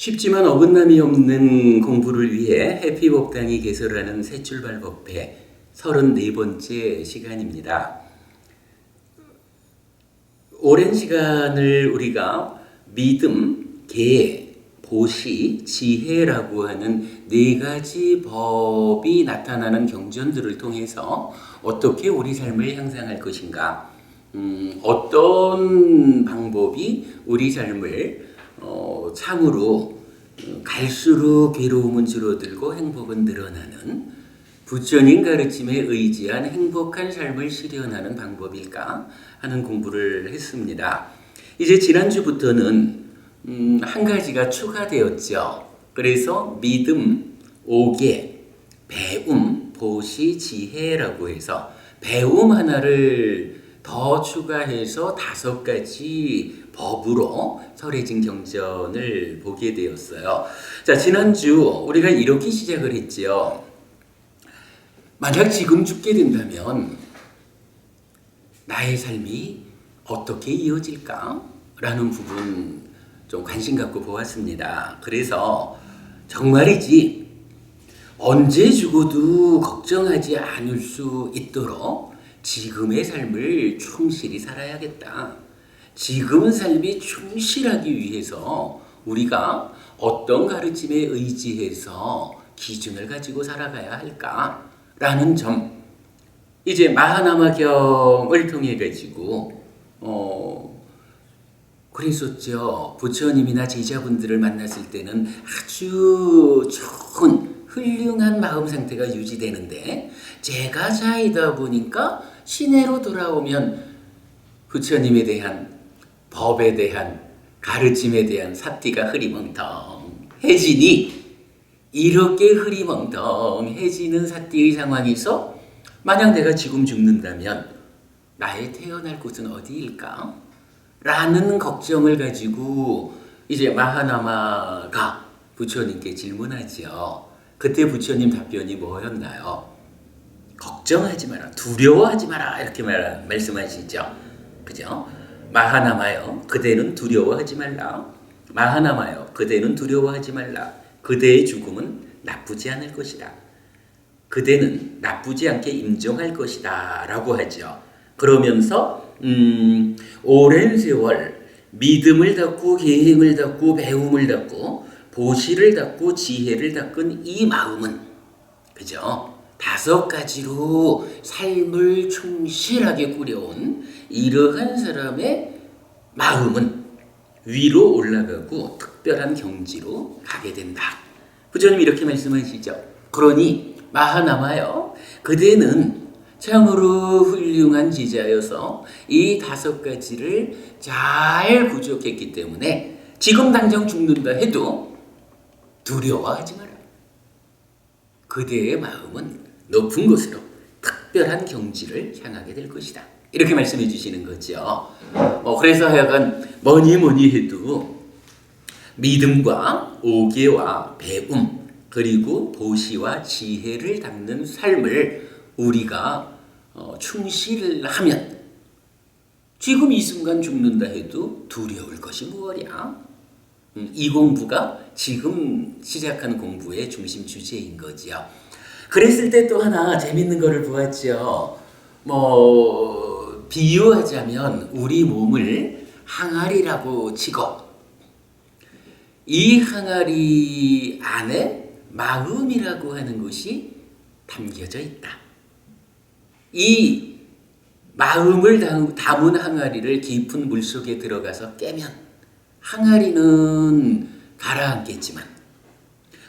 쉽지만 어긋남이 없는 공부를 위해 해피법당이 개설하는 새출발 법회 34번째 시간입니다. 오랜 시간을 우리가 믿음, 계, 보시, 지혜라고 하는 네 가지 법이 나타나는 경전들을 통해서 어떻게 우리 삶을 향상할 것인가, 어떤 방법이 우리 삶을 참으로 갈수록 괴로움은 줄어들고 행복은 늘어나는 부처님 가르침에 의지한 행복한 삶을 실현하는 방법일까 하는 공부를 했습니다. 이제 지난주부터는 한 가지가 추가되었죠. 그래서 믿음, 오계, 배움, 보시, 지혜라고 해서 배움 하나를 더 추가해서 5가지 법으로 설해진 경전을 보게 되었어요. 자, 지난주 우리가 이렇게 시작을 했지요. 만약 지금 죽게 된다면 나의 삶이 어떻게 이어질까? 라는 부분 좀 관심 갖고 보았습니다. 그래서 정말이지 언제 죽어도 걱정하지 않을 수 있도록 지금의 삶을 충실히 살아야겠다. 지금 삶이 충실하기 위해서 우리가 어떤 가르침에 의지해서 기준을 가지고 살아가야 할까라는 점, 이제 마하나마경을 통해 가지고 그랬었죠. 부처님이나 제자분들을 만났을 때는 아주 좋은 훌륭한 마음 상태가 유지되는데 제가 자이다 보니까 시내로 돌아오면 부처님에 대한 법에 대한 가르침에 대한 삿띠가 흐리멍텅해지니, 이렇게 흐리멍텅해지는 삿띠의 상황에서 만약 내가 지금 죽는다면 나의 태어날 곳은 어디일까? 라는 걱정을 가지고 이제 마하나마가 부처님께 질문하지요. 그때 부처님 답변이 뭐였나요? 걱정하지 마라, 두려워하지 마라, 이렇게 말씀하시죠. 그죠? 마하나마여, 그대는 두려워하지 말라. 마하나마여, 그대는 두려워하지 말라. 그대의 죽음은 나쁘지 않을 것이다. 그대는 나쁘지 않게 임종할 것이다 라고 하죠. 그러면서 오랜 세월 믿음을 닫고 계행을 닫고 배움을 닫고 보시를 닫고 지혜를 닫은 이 마음은, 그죠? 5가지로 삶을 충실하게 꾸려온 이러한 사람의 마음은 위로 올라가고 특별한 경지로 가게 된다. 부처님 이렇게 말씀하시죠. 그러니 마하나마여, 그대는 참으로 훌륭한 지자여서 이 5가지를 잘 구족했기 때문에 지금 당장 죽는다 해도 두려워하지 마라. 그대의 마음은 높은 곳으로 특별한 경지를 향하게 될 것이다. 이렇게 말씀해 주시는 거죠. 그래서 하여간 뭐니 해도 믿음과 오계와 배움 그리고 보시와 지혜를 닦는 삶을 우리가 충실하면 지금 이 순간 죽는다 해도 두려울 것이 무엇이야? 이 공부가 지금 시작하는 공부의 중심 주제인 거지요. 그랬을 때 또 하나 재밌는 거를 보았죠. 비유하자면 우리 몸을 항아리라고 치고 이 항아리 안에 마음이라고 하는 것이 담겨져 있다. 이 마음을 담은 항아리를 깊은 물속에 들어가서 깨면 항아리는 가라앉겠지만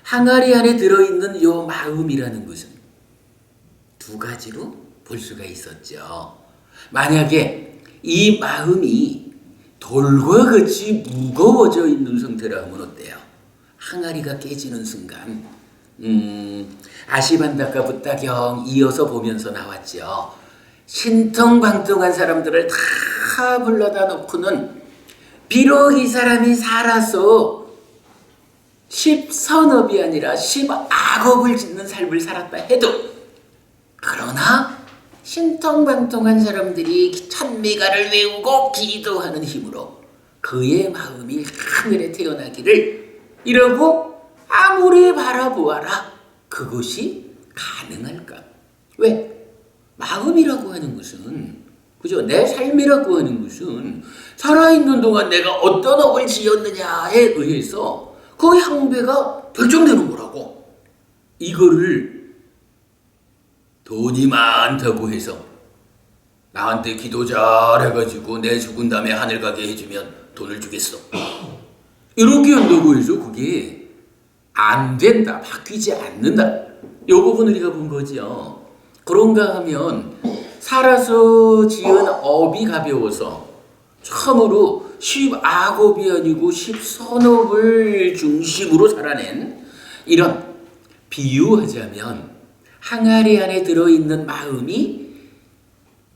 항아리 안에 들어있는 요 마음이라는 것은 2가지로 볼 수가 있었죠. 만약에 이 마음이 돌과 같이 무거워져 있는 상태라면 어때요? 항아리가 깨지는 순간 아시반다카 부타경 이어서 보면서 나왔죠. 신통방통한 사람들을 다 불러다 놓고는 비록 이 사람이 살아서 10선업이 아니라 10악업을 짓는 삶을 살았다 해도, 그러나 신통방통한 사람들이 천미가를 외우고 기도하는 힘으로 그의 마음이 하늘에 태어나기를 이라고 아무리 바라보아라 그것이 가능할까? 왜? 마음이라고 하는 것은, 그죠? 내 삶이라고 하는 것은 살아있는 동안 내가 어떤 업을 지었느냐에 의해서 그 향배가 결정되는 거라고. 이거를 돈이 많다고 해서 나한테 기도 잘해가지고 내 죽은 다음에 하늘 가게 해주면 돈을 주겠어, 이렇게 한다고 해서 그게 안 된다, 바뀌지 않는다. 이 부분 우리가 본 거죠. 그런가 하면 살아서 지은 업이 가벼워서 참으로 십악업이 아니고 십선업을 중심으로 살아낸, 이런, 비유하자면 항아리 안에 들어있는 마음이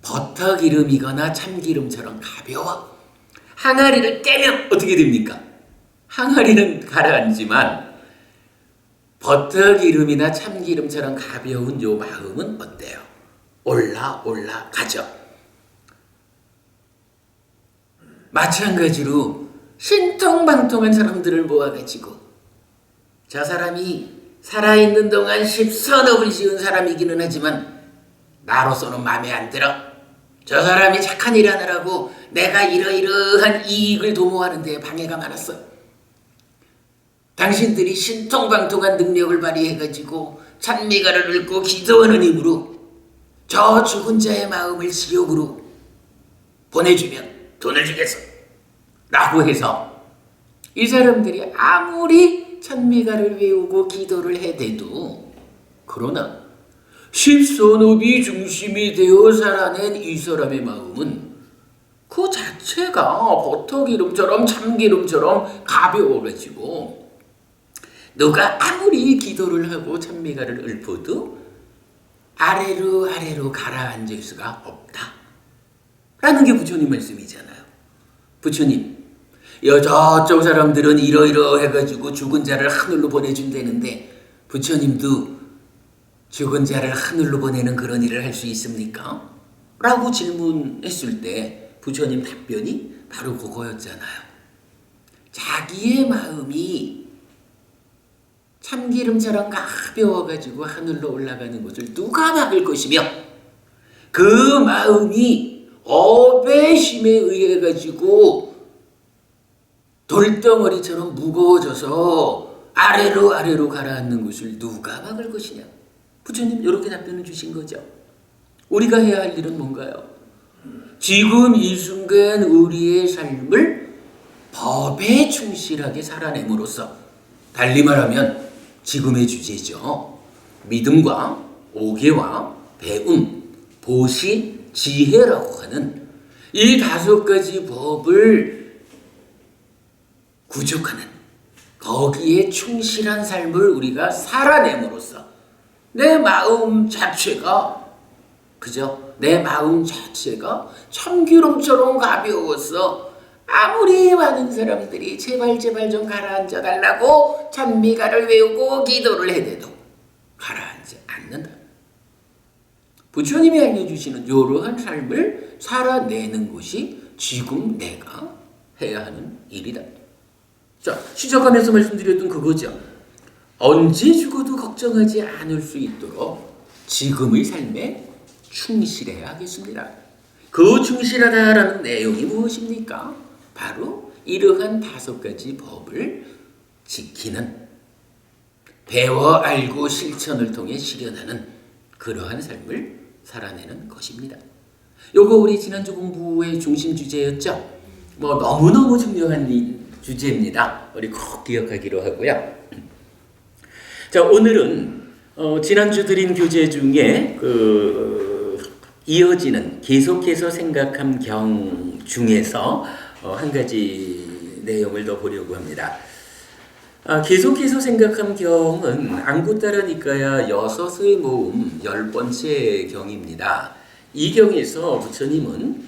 버터기름이거나 참기름처럼 가벼워. 항아리를 깨면 어떻게 됩니까? 항아리는 가라앉지만 버터기름이나 참기름처럼 가벼운 요 마음은 어때요? 올라가죠. 마찬가지로 신통방통한 사람들을 모아가지고 저 사람이 살아있는 동안 십선업을 지은 사람이기는 하지만 나로서는 마음에 안 들어. 저 사람이 착한 일 하느라고 내가 이러이러한 이익을 도모하는 데 방해가 많았어. 당신들이 신통방통한 능력을 발휘해가지고 찬미가를 읊고 기도하는 힘으로 저 죽은 자의 마음을 지옥으로 보내주면 돈을 주겠어 라고 해서 이 사람들이 아무리 찬미가를 외우고 기도를 해대도, 그러나 십선업이 중심이 되어 살아낸 이 사람의 마음은 그 자체가 버터기름처럼 참기름처럼 가벼워가지고 누가 아무리 기도를 하고 찬미가를 읊어도 아래로 가라앉을 수가 없다 라는 게 부처님 말씀이잖아요. 부처님, 저쪽 사람들은 이러이러 해가지고 죽은 자를 하늘로 보내준다는데 부처님도 죽은 자를 하늘로 보내는 그런 일을 할 수 있습니까? 라고 질문했을 때 부처님 답변이 바로 그거였잖아요. 자기의 마음이 참기름처럼 가벼워가지고 하늘로 올라가는 것을 누가 막을 것이며, 그 마음이 업의 힘에 의해 가지고 돌덩어리처럼 무거워져서 아래로 가라앉는 것을 누가 막을 것이냐. 부처님 이렇게 답변을 주신 거죠. 우리가 해야 할 일은 뭔가요? 지금 이 순간 우리의 삶을 법에 충실하게 살아냄으로써, 달리 말하면 지금의 주제죠. 믿음과 오개와 배움, 보시, 지혜라고 하는 이 5가지 법을 구축하는, 거기에 충실한 삶을 우리가 살아냄으로써 내 마음 자체가, 그죠? 내 마음 자체가 참기름처럼 가벼워서 아무리 많은 사람들이 제발 좀 가라앉아 달라고 찬미가를 외우고 기도를 해대도 가라앉지 않는다. 부처님이 알려주시는 이러한 삶을 살아내는 것이 지금 내가 해야 하는 일이다. 자, 시작하면서 말씀드렸던 그거죠. 언제 죽어도 걱정하지 않을 수 있도록 지금의 삶에 충실해야 하겠습니다. 그 충실하다라는 내용이 무엇입니까? 바로 이러한 5가지 법을 지키는, 배워 알고 실천을 통해 실현하는 그러한 삶을 살아내는 것입니다. 요거 우리 지난주 공부의 중심 주제였죠. 너무너무 중요한 주제입니다. 우리 꼭 기억하기로 하고요. 자, 오늘은 지난주 드린 교재 중에 이어지는 계속해서 생각함 경 중에서 한 가지 내용을 더 보려고 합니다. 계속해서 생각함 경은 안구따라 니까야 6의 모음 10번째 경입니다. 이 경에서 부처님은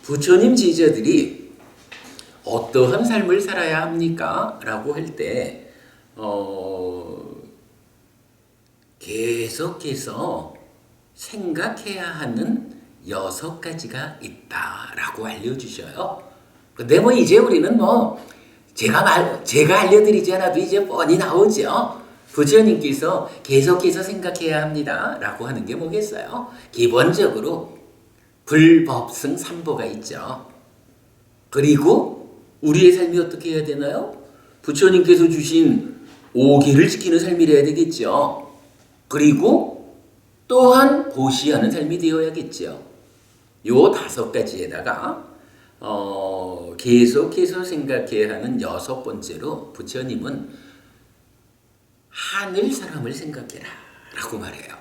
부처님 제자들이 어떠한 삶을 살아야 합니까? 라고 할 때 계속해서 생각해야 하는 6가지가 있다라고 알려주셔요. 근데 이제 우리는 제가 알려드리지 않아도 이제 뻔히 나오죠. 부처님께서 계속해서 생각해야 합니다. 라고 하는 게 뭐겠어요? 기본적으로 불법승 삼보가 있죠. 그리고 우리의 삶이 어떻게 해야 되나요? 부처님께서 주신 5계를 지키는 삶이래야 되겠죠. 그리고 또한 보시하는 삶이 되어야겠죠. 요 5가지에다가 계속해서 생각해야 하는 6번째로 부처님은 하늘 사람을 생각해라 라고 말해요.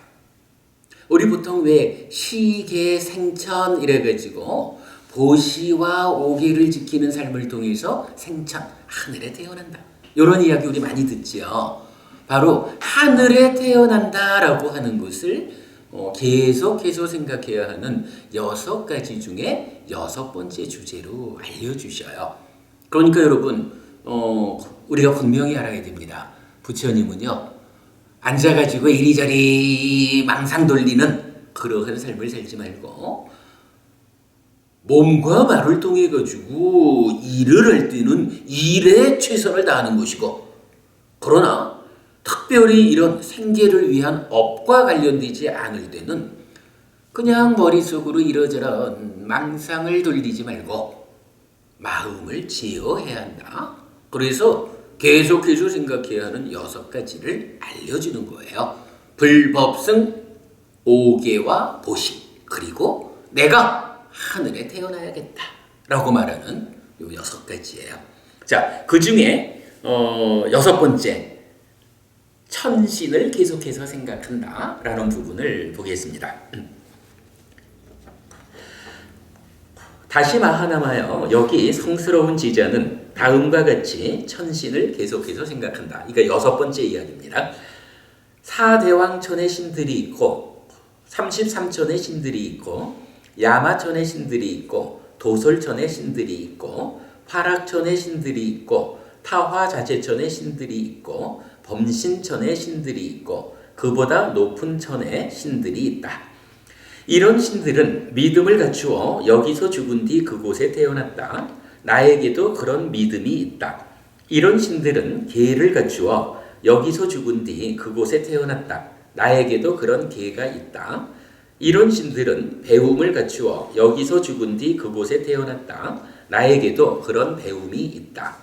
우리 보통 왜 시계 생천 이래가지고 보시와 5계를 지키는 삶을 통해서 생천, 하늘에 태어난다. 이런 이야기 우리 많이 듣죠. 바로 하늘에 태어난다라고 하는 것을 계속해서 생각해야 하는 6가지 중에 6번째 주제로 알려주셔요. 그러니까 여러분 우리가 분명히 알아야 됩니다. 부처님은요 앉아가지고 이리저리 망상 돌리는 그러한 삶을 살지 말고 몸과 말을 통해 가지고 일을 할 때는 일에 최선을 다하는 것이고, 그러나 특별히 이런 생계를 위한 업과 관련되지 않을 때는 그냥 머릿속으로 이러저런 망상을 돌리지 말고 마음을 제어해야 한다. 그래서 계속해서 생각해야 하는 6가지를 알려주는 거예요. 불법승, 5계와 보시, 그리고 내가 하늘에 태어나야겠다 라고 말하는 요 6가지예요. 자, 그 중에 6번째 천신을 계속해서 생각한다 라는 부분을 보겠습니다. 다시 하나마요. 여기 성스러운 지자는 다음과 같이 천신을 계속해서 생각한다. 이게 6번째 이야기입니다. 사대왕천의 신들이 있고 33천의 신들이 있고 야마천의 신들이 있고 도솔천의 신들이 있고 화락천의 신들이 있고 타화자재천의 신들이 있고 범신천의 신들이 있고 그보다 높은 천의 신들이 있다. 이런 신들은 믿음을 갖추어 여기서 죽은 뒤 그곳에 태어났다. 나에게도 그런 믿음이 있다. 이런 신들은 계를 갖추어 여기서 죽은 뒤 그곳에 태어났다. 나에게도 그런 계가 있다. 이런 신들은 배움을 갖추어 여기서 죽은 뒤 그곳에 태어났다. 나에게도 그런 배움이 있다.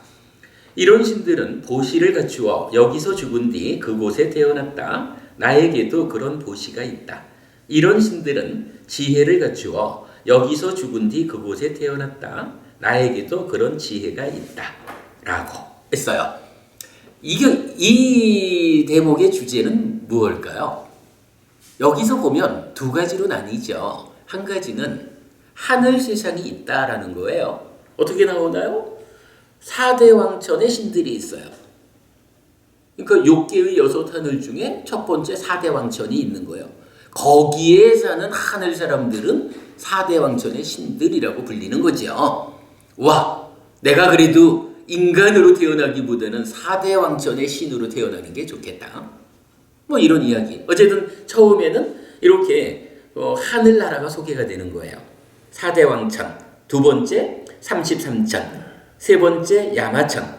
이런 신들은 보시를 갖추어 여기서 죽은 뒤 그곳에 태어났다. 나에게도 그런 보시가 있다. 이런 신들은 지혜를 갖추어 여기서 죽은 뒤 그곳에 태어났다. 나에게도 그런 지혜가 있다. 라고 했어요. 이 대목의 주제는 무엇일까요? 여기서 보면 2가지로 나뉘죠. 한 가지는 하늘 세상이 있다라는 거예요. 어떻게 나오나요? 4대왕천의 신들이 있어요. 그러니까 6개의 6하늘 중에 첫 번째 4대왕천이 있는 거예요. 거기에 사는 하늘 사람들은 4대왕천의 신들이라고 불리는 거죠. 와, 내가 그래도 인간으로 태어나기보다는 4대왕천의 신으로 태어나는 게 좋겠다. 뭐 이런 이야기. 어쨌든 처음에는 이렇게 하늘나라가 소개가 되는 거예요. 4대왕천, 2번째 33천, 3번째 야마천,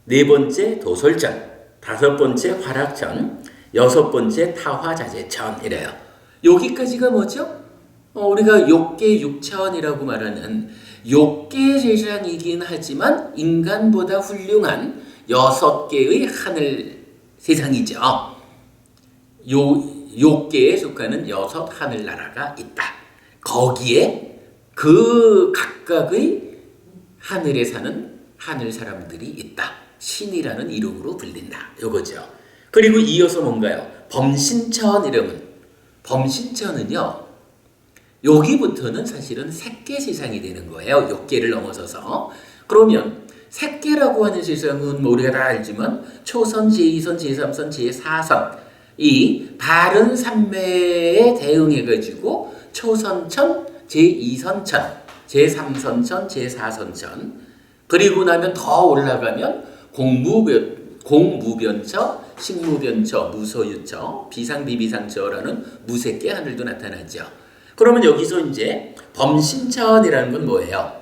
4번째 도솔천, 5번째 화락천, 6번째 타화자재천 이래요. 여기까지가 뭐죠? 우리가 6계 6천이라고 말하는 6계 세상이긴 하지만 인간보다 훌륭한 6개의 하늘 세상이죠. 6개에 속하는 6 하늘나라가 있다. 거기에 그 각각의 하늘에 사는 하늘 사람들이 있다. 신이라는 이름으로 불린다. 요거죠. 그리고 이어서 뭔가요? 범신천 이름은, 범신천은요 여기부터는 사실은 색계 세상이 되는 거예요. 6개를 넘어서서. 그러면 색계라고 하는 세상은 뭐 우리가 다 알지만 초선, 제2선, 제3선, 제4선 이 바른 삼매에 대응해가지고 초선천, 제2선천, 제3선천, 제4선천 그리고 나면 더 올라가면 공무변처, 식무변처, 무소유처, 비상비비상처라는 무색계 하늘도 나타나죠. 그러면 여기서 이제 범신천이라는 건 뭐예요?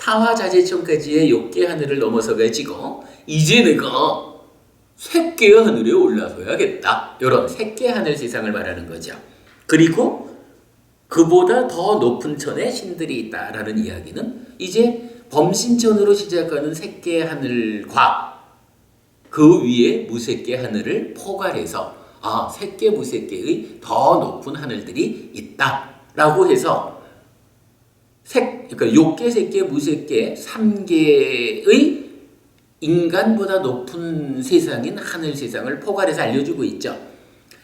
타화자재천까지의 욕계 하늘을 넘어서 가지고 이제 내가 셋계 하늘에 올라서야겠다. 이런 셋계 하늘 세상을 말하는 거죠. 그리고 그보다 더 높은 천에 신들이 있다라는 이야기는 이제 범신천으로 시작하는 셋계 하늘과 그 위에 무색계 하늘을 포괄해서 셋계 무색계의 더 높은 하늘들이 있다라고 해서 그러니까 욕계, 색계, 무색계 3개의 인간보다 높은 세상인 하늘 세상을 포괄해서 알려주고 있죠.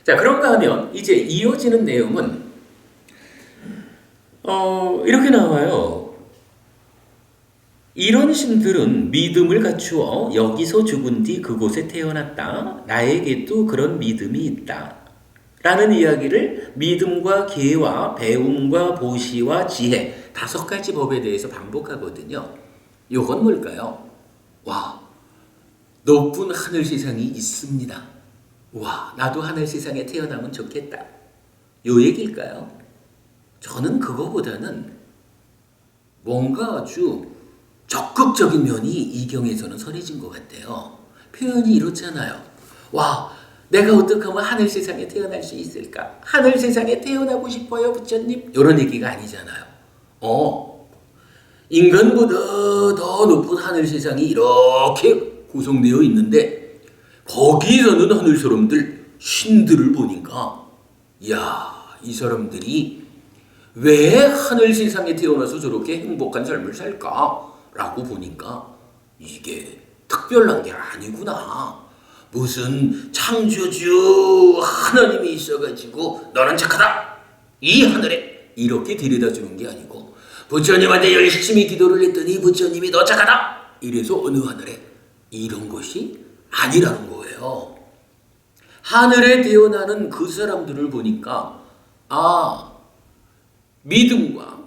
자, 그런가 하면 이제 이어지는 내용은 이렇게 나와요. 이런 신들은 믿음을 갖추어 여기서 죽은 뒤 그곳에 태어났다. 나에게도 그런 믿음이 있다. 라는 이야기를 믿음과 계와 배움과 보시와 지혜 5가지 법에 대해서 반복하거든요. 요건 뭘까요? 와, 높은 하늘 세상이 있습니다. 와, 나도 하늘 세상에 태어나면 좋겠다. 요 얘기일까요? 저는 그거보다는 뭔가 아주 적극적인 면이 이 경에서는 선해진 것 같아요. 표현이 이렇잖아요. 와, 내가 어떻게 하면 하늘 세상에 태어날 수 있을까? 하늘 세상에 태어나고 싶어요, 부처님? 이런 얘기가 아니잖아요. 인간보다 더 높은 하늘 세상이 이렇게 구성되어 있는데 거기서는 하늘 사람들, 신들을 보니까 이 사람들이 왜 하늘 세상에 태어나서 저렇게 행복한 삶을 살까? 라고 보니까 이게 특별한 게 아니구나. 무슨 창조주 하나님이 있어가지고 너는 착하다. 이 하늘에 이렇게 데려다 주는 게 아니고 부처님한테 열심히 기도를 했더니 부처님이 너 착하다. 이래서 어느 하늘에 이런 것이 아니라는 거예요. 하늘에 태어나는 그 사람들을 보니까 믿음과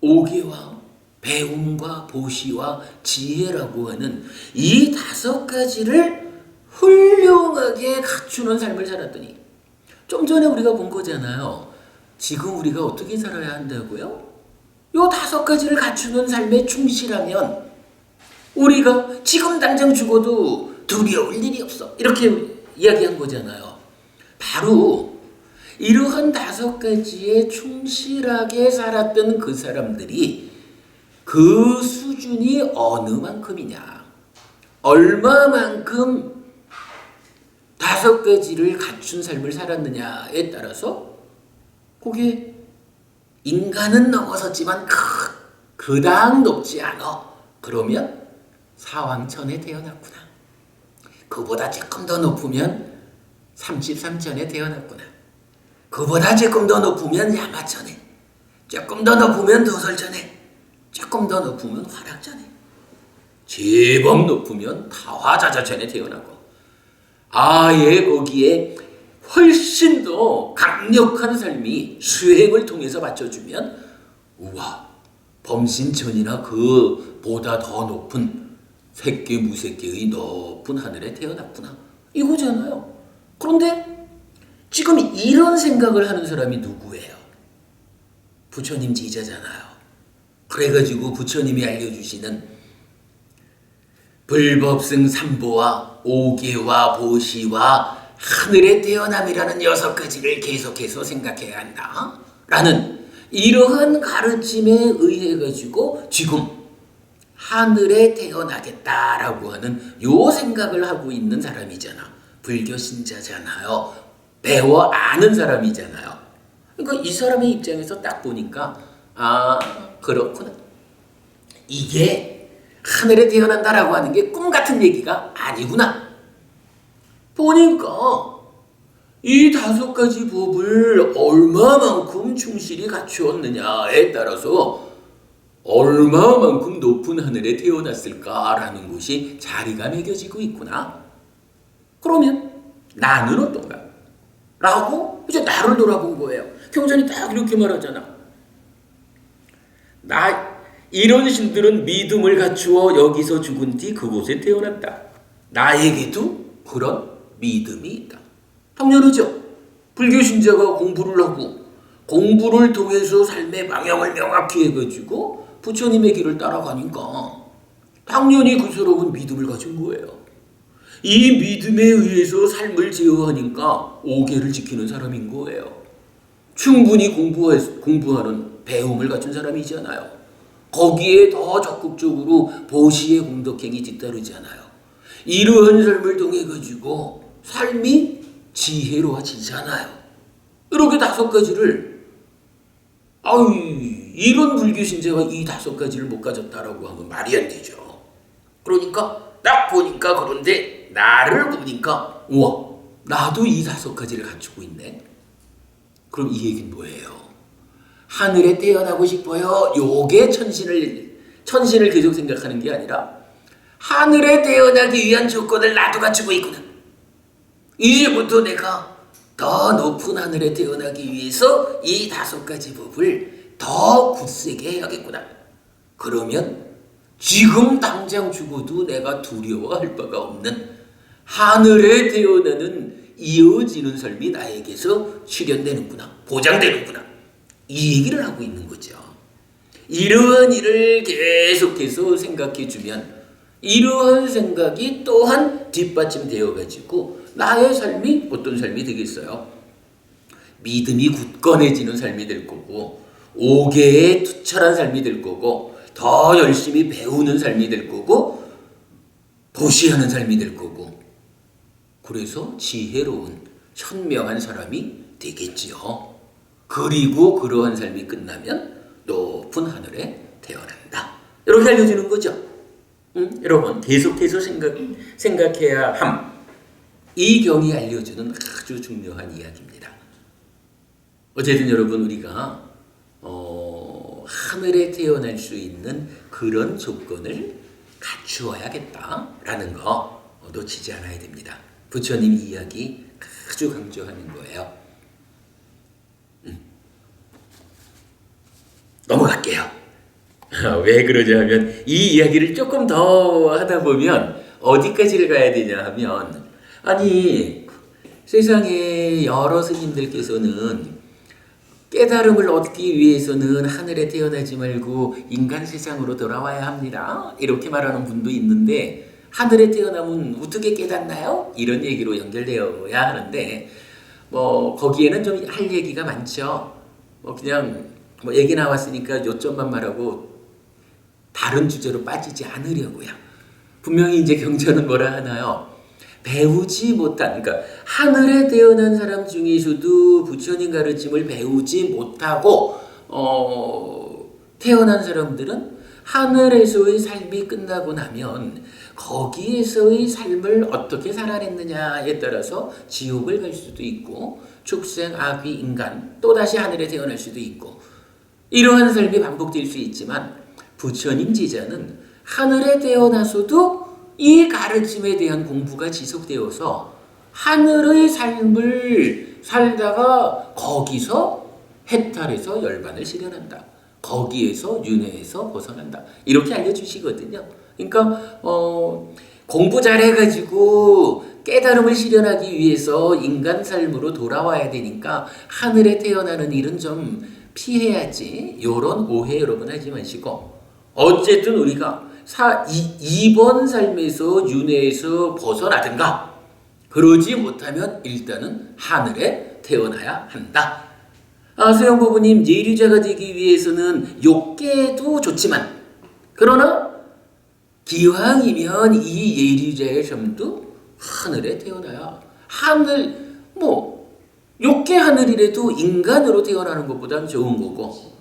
오개와 배움과 보시와 지혜라고 하는 이 5가지를 훌륭하게 갖추는 삶을 살았더니 좀 전에 우리가 본 거잖아요. 지금 우리가 어떻게 살아야 한다고요? 요 5가지를 갖추는 삶에 충실하면 우리가 지금 당장 죽어도 두려울 일이 없어. 이렇게 이야기한 거잖아요. 바로 이러한 5가지에 충실하게 살았던 그 사람들이 그 수준이 어느 만큼이냐, 얼마만큼 5가지를 갖춘 삶을 살았느냐에 따라서 그게 인간은 넘어섰지만 그닥 높지 않아. 그러면 사왕천에 태어났구나. 그보다 조금 더 높으면 33천에 태어났구나. 그보다 조금 더 높으면 야마천에, 조금 더 높으면 도설천에, 조금 더 높으면 화락천에, 제법 높으면 타화자자천에 태어나고 아예 거기에 훨씬 더 강력한 삶이 수행을 통해서 받쳐주면 우와, 범신천이나 그보다 더 높은 색계 무색계의 높은 하늘에 태어났구나. 이거잖아요. 그런데 지금 이런 생각을 하는 사람이 누구예요? 부처님 제자잖아요. 그래가지고 부처님이 알려주시는 불법승 삼보와 오계와 보시와 하늘에 태어남이라는 6가지를 계속해서 생각해야 한다. 라는 이러한 가르침에 의해 가지고 지금 하늘에 태어나겠다라고 하는 요 생각을 하고 있는 사람이잖아. 불교 신자잖아요. 배워 아는 사람이잖아요. 그러니까 이 사람의 입장에서 딱 보니까 그렇구나. 이게 하늘에 태어난다라고 하는 게 꿈 같은 얘기가 아니구나. 보니까 이 5가지 법을 얼마만큼 충실히 갖추었느냐에 따라서 얼마만큼 높은 하늘에 태어났을까라는 것이 자리가 매겨지고 있구나. 그러면 나는 어떤가? 라고 이제 나를 돌아본 거예요. 경전이 딱 이렇게 말하잖아. 이런 신들은 믿음을 갖추어 여기서 죽은 뒤 그곳에 태어났다. 나에게도 그런 믿음이 있다. 당연하죠. 불교 신자가 공부를 하고 공부를 통해서 삶의 방향을 명확히 해가지고 부처님의 길을 따라가니까 당연히 그 사람은 믿음을 가진 거예요. 이 믿음에 의해서 삶을 제어하니까 오계를 지키는 사람인 거예요. 충분히 공부하는 배움을 갖춘 사람이잖아요. 거기에 더 적극적으로 보시의 공덕행이 뒤따르잖아요. 이러한 삶을 통해 가지고 삶이 지혜로워지잖아요. 이렇게 5가지를 이런 불교 신자가 이 5가지를 못 가졌다라고 하면 말이 안 되죠. 그러니까 딱 보니까 그런데 나를 보니까 우와 나도 이 5가지를 갖추고 있네. 그럼 이 얘기는 뭐예요? 하늘에 태어나고 싶어요. 요게 천신을 계속 생각하는 게 아니라 하늘에 태어나기 위한 조건을 나도 갖추고 있구나. 이제부터 내가 더 높은 하늘에 태어나기 위해서 이 5가지 법을 더 굳세게 해야겠구나. 그러면 지금 당장 죽어도 내가 두려워할 바가 없는 하늘에 태어나는 이어지는 삶이 나에게서 실현되는구나. 보장되는구나. 이 얘기를 하고 있는 거죠. 이러한 일을 계속해서 생각해주면 이러한 생각이 또한 뒷받침되어 가지고 나의 삶이 어떤 삶이 되겠어요? 믿음이 굳건해지는 삶이 될 거고 오계에 투철한 삶이 될 거고 더 열심히 배우는 삶이 될 거고 보시하는 삶이 될 거고 그래서 지혜로운 현명한 사람이 되겠지요. 그리고 그러한 삶이 끝나면 높은 하늘에 태어난다. 이렇게 알려주는 거죠. 여러분 계속해서 생각해야 함. 이 경이 알려주는 아주 중요한 이야기입니다. 어쨌든 여러분 우리가 하늘에 태어날 수 있는 그런 조건을 갖추어야겠다라는 거 놓치지 않아야 됩니다. 부처님 이야기 아주 강조하는 거예요. 넘어갈게요. 왜 그러냐 하면 이 이야기를 조금 더 하다 보면 어디까지를 가야 되냐 하면 아니 세상에 여러 스님들께서는 깨달음을 얻기 위해서는 하늘에 태어나지 말고 인간 세상으로 돌아와야 합니다. 이렇게 말하는 분도 있는데 하늘에 태어나면 어떻게 깨닫나요? 이런 얘기로 연결되어야 하는데 거기에는 좀 할 얘기가 많죠. 그냥 얘기 나왔으니까 요점만 말하고 다른 주제로 빠지지 않으려고요. 분명히 이제 경전은 뭐라 하나요? 배우지 못한, 그러니까 하늘에 태어난 사람 중에서도 부처님 가르침을 배우지 못하고 태어난 사람들은 하늘에서의 삶이 끝나고 나면 거기에서의 삶을 어떻게 살아냈느냐에 따라서 지옥을 갈 수도 있고 축생, 아귀, 인간 또다시 하늘에 태어날 수도 있고 이러한 삶이 반복될 수 있지만 부처님 제자는 하늘에 태어나서도 이 가르침에 대한 공부가 지속되어서 하늘의 삶을 살다가 거기서 해탈해서 열반을 실현한다. 거기에서 윤회에서 벗어난다. 이렇게 알려주시거든요. 그러니까 공부 잘해가지고 깨달음을 실현하기 위해서 인간 삶으로 돌아와야 되니까 하늘에 태어나는 일은 좀 피해야지. 이런 오해 여러분 하지 마시고 어쨌든 우리가 이번 삶에서 윤회에서 벗어나든가 그러지 못하면 일단은 하늘에 태어나야 한다. 수영부부님 예류자가 되기 위해서는 욕계도 좋지만 그러나 기왕이면 이 예류자의 삶도 하늘에 태어나야 욕계 하늘이라도 인간으로 태어나는 것보다는 좋은 거고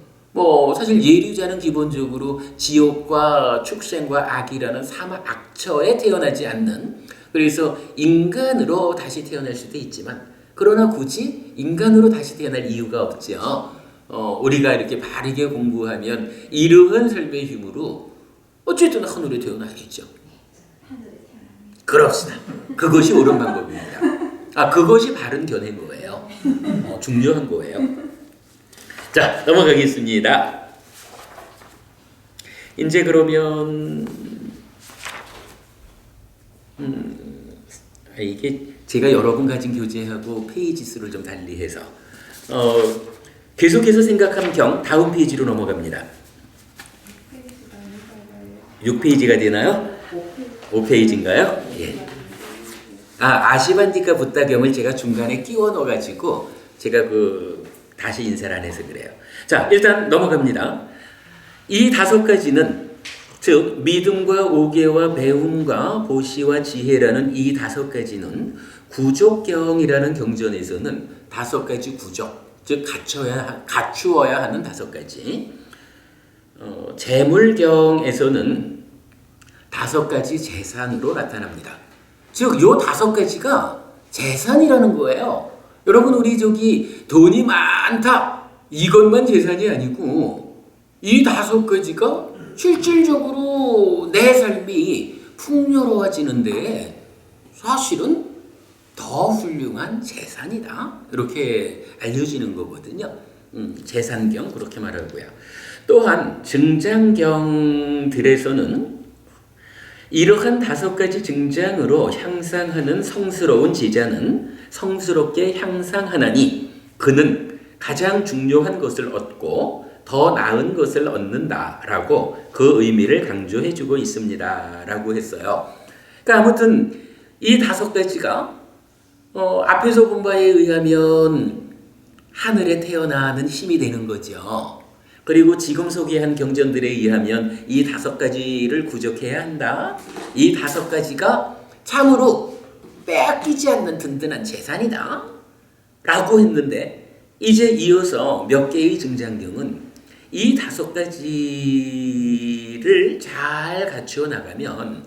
사실 예류자는 기본적으로 지옥과 축생과 악이라는 사막 악처에 태어나지 않는 그래서 인간으로 다시 태어날 수도 있지만 그러나 굳이 인간으로 다시 태어날 이유가 없죠. 우리가 이렇게 바르게 공부하면 이러한 삶의 힘으로 어쨌든 하늘에 태어나야겠죠. 그렇습니다. 그것이 옳은 방법입니다. 그것이 바른 견해인 거예요. 중요한 거예요. 자, 넘어가겠습니다. 이제 그러면 이게 제가 여러 번 가진 교재하고 페이지 수를 좀 달리해서 계속해서 생각하는 경 다음 페이지로 넘어갑니다. 6페이지가 되나요? 5페이지인가요? 예. 아시반디카 붓다경을 제가 중간에 끼워 넣어가지고 제가 다시 인사를 안 해서 그래요. 자, 일단 넘어갑니다. 이 5가지는 즉 믿음과 오개와 배움과 보시와 지혜라는 이 5가지는 구족경이라는 경전에서는 5가지 구족, 즉 갖추어야 하는 5가지. 재물경에서는 5가지 재산으로 나타납니다. 즉, 요 5가지가 재산이라는 거예요. 여러분, 우리 돈이 많다, 이것만 재산이 아니고 이 5가지가 실질적으로 내 삶이 풍요로워지는데 사실은 더 훌륭한 재산이다, 이렇게 알려지는 거거든요. 재산경 그렇게 말하고요. 또한 증장경들에서는 이러한 5가지 증장으로 향상하는 성스러운 제자는 성스럽게 향상하나니 그는 가장 중요한 것을 얻고 더 나은 것을 얻는다라고 그 의미를 강조해주고 있습니다라고 했어요. 그러니까 아무튼 이 5가지가 앞에서 본 바에 의하면 하늘에 태어나는 힘이 되는 거죠. 그리고 지금 소개한 경전들에 의하면 이 5가지를 구족해야 한다. 이 5가지가 참으로 빼앗기지 않는 든든한 재산이다 라고 했는데, 이제 이어서 몇 개의 증장경은 이 5가지를 잘 갖추어 나가면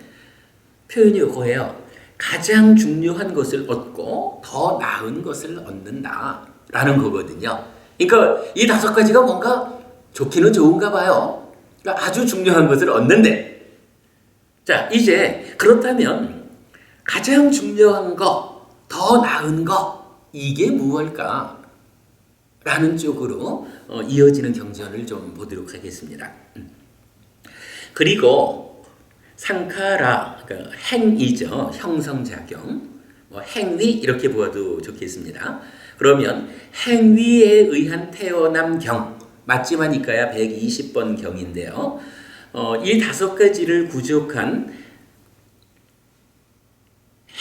표현이 이거예요. 가장 중요한 것을 얻고 더 나은 것을 얻는다 라는 거거든요. 그러니까 이 5가지가 뭔가 좋기는 좋은가 봐요. 그러니까 아주 중요한 것을 얻는데, 자, 이제 그렇다면 가장 중요한 거, 더 나은 거, 이게 무엇일까? 라는 쪽으로 이어지는 경전을 좀 보도록 하겠습니다. 그리고 상카라, 그러니까 행위죠. 형성작용, 행위 이렇게 보아도 좋겠습니다. 그러면 행위에 의한 태어남 경, 맞지만 이까야 120번 경인데요. 이 5가지를 구족한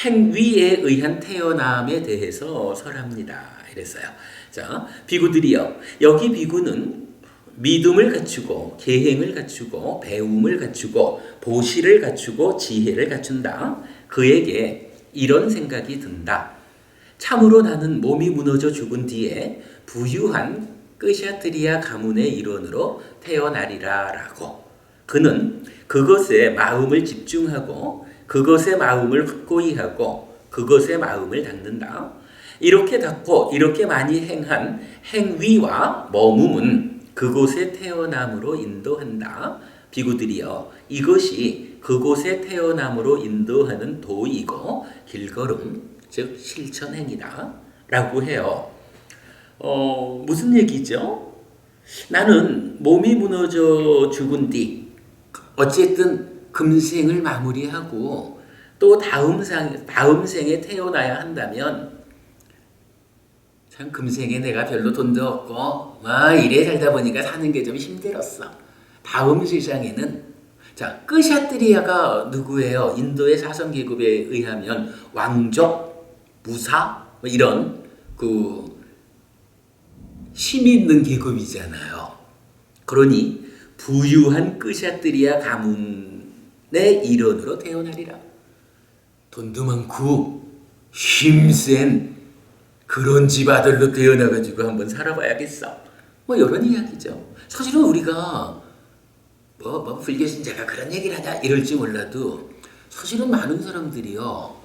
행위에 의한 태어남에 대해서 설합니다. 이랬어요. 자, 비구들이요. 여기 비구는 믿음을 갖추고 계행을 갖추고 배움을 갖추고 보시를 갖추고 지혜를 갖춘다. 그에게 이런 생각이 든다. 참으로 나는 몸이 무너져 죽은 뒤에 부유한 끄샤트리아 가문의 일원으로 태어나리라 라고. 그는 그것에 마음을 집중하고 그것에 마음을 확고히 하고 그것에 마음을 닫는다. 이렇게 닫고 이렇게 많이 행한 행위와 머금은 그곳에 태어남으로 인도한다. 비구들이여, 이것이 그곳에 태어남으로 인도하는 도이고 길걸음, 즉 실천행이다 라고 해요. 무슨 얘기죠? 나는 몸이 무너져 죽은 뒤 어쨌든 금생을 마무리하고 또 다음 생에 태어나야 한다면, 참 금생에 내가 별로 돈도 없고 이래 살다 보니까 사는 게 좀 힘들었어. 다음 세상에는, 자, 끄샤트리아가 누구예요? 인도의 사성계급에 의하면 왕족, 무사 이런 힘이 있는 계급이잖아요. 그러니 부유한 끄샤트리아 가문의 일원으로 태어나리라. 돈도 많고 힘센 그런 집 아들로 태어나가지고 한번 살아봐야겠어. 이런 이야기죠. 사실은 우리가 불교신자가 그런 얘기를 하냐 이럴지 몰라도 사실은 많은 사람들이요,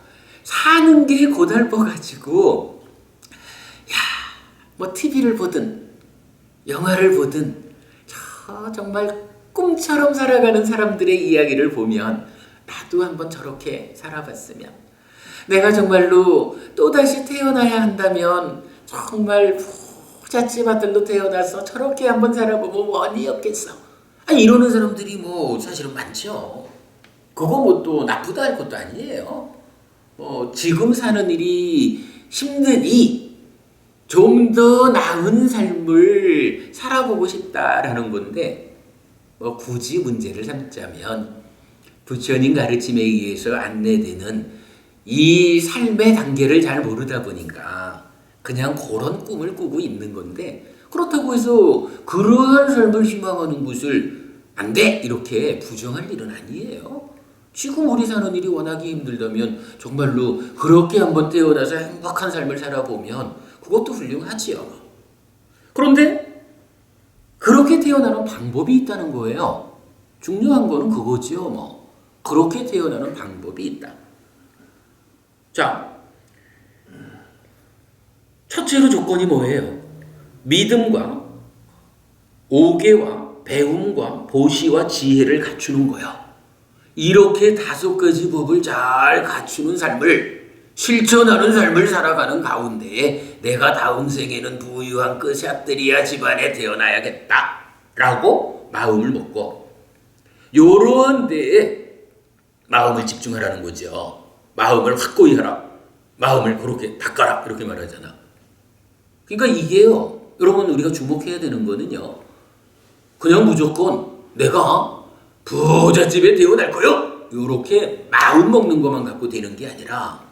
사는 게 고달퍼가지고 TV를 보든 영화를 보든 정말 꿈처럼 살아가는 사람들의 이야기를 보면 나도 한번 저렇게 살아봤으면, 내가 정말로 또다시 태어나야 한다면 정말 부잣집 아들로 태어나서 저렇게 한번 살아보면 원이 없겠어. 이러는 사람들이 사실은 많죠. 그거 또 나쁘다 할 것도 아니에요. 지금 사는 일이 힘드니 좀 더 나은 삶을 살아보고 싶다라는 건데, 굳이 문제를 삼자면 부처님 가르침에 의해서 안내되는 이 삶의 단계를 잘 모르다 보니까 그냥 그런 꿈을 꾸고 있는 건데, 그렇다고 해서 그러한 삶을 희망하는 것을 안 돼! 이렇게 부정할 일은 아니에요. 지금 우리 사는 일이 워낙에 힘들다면 정말로 그렇게 한번 태어나서 행복한 삶을 살아보면 그것도 훌륭하지요. 그런데 그렇게 태어나는 방법이 있다는 거예요. 중요한 거는 그거지요. 그렇게 태어나는 방법이 있다. 자, 첫째로 조건이 뭐예요? 믿음과 오개와 배움과 보시와 지혜를 갖추는 거야. 이렇게 5가지 법을 잘 갖추는 삶을, 실천하는 삶을 살아가는 가운데 내가 다음 생에는 부유한 끄샤뜨리야 집안에 태어나야겠다 라고 마음을 먹고, 요런 데에 마음을 집중하라는 거죠. 마음을 확고히 하라, 마음을 그렇게 닦아라, 이렇게 말하잖아. 그러니까 이게요, 여러분, 우리가 주목해야 되는 거는요, 그냥 무조건 내가 부잣집에 태어날 거요, 이렇게 마음 먹는 것만 갖고 되는 게 아니라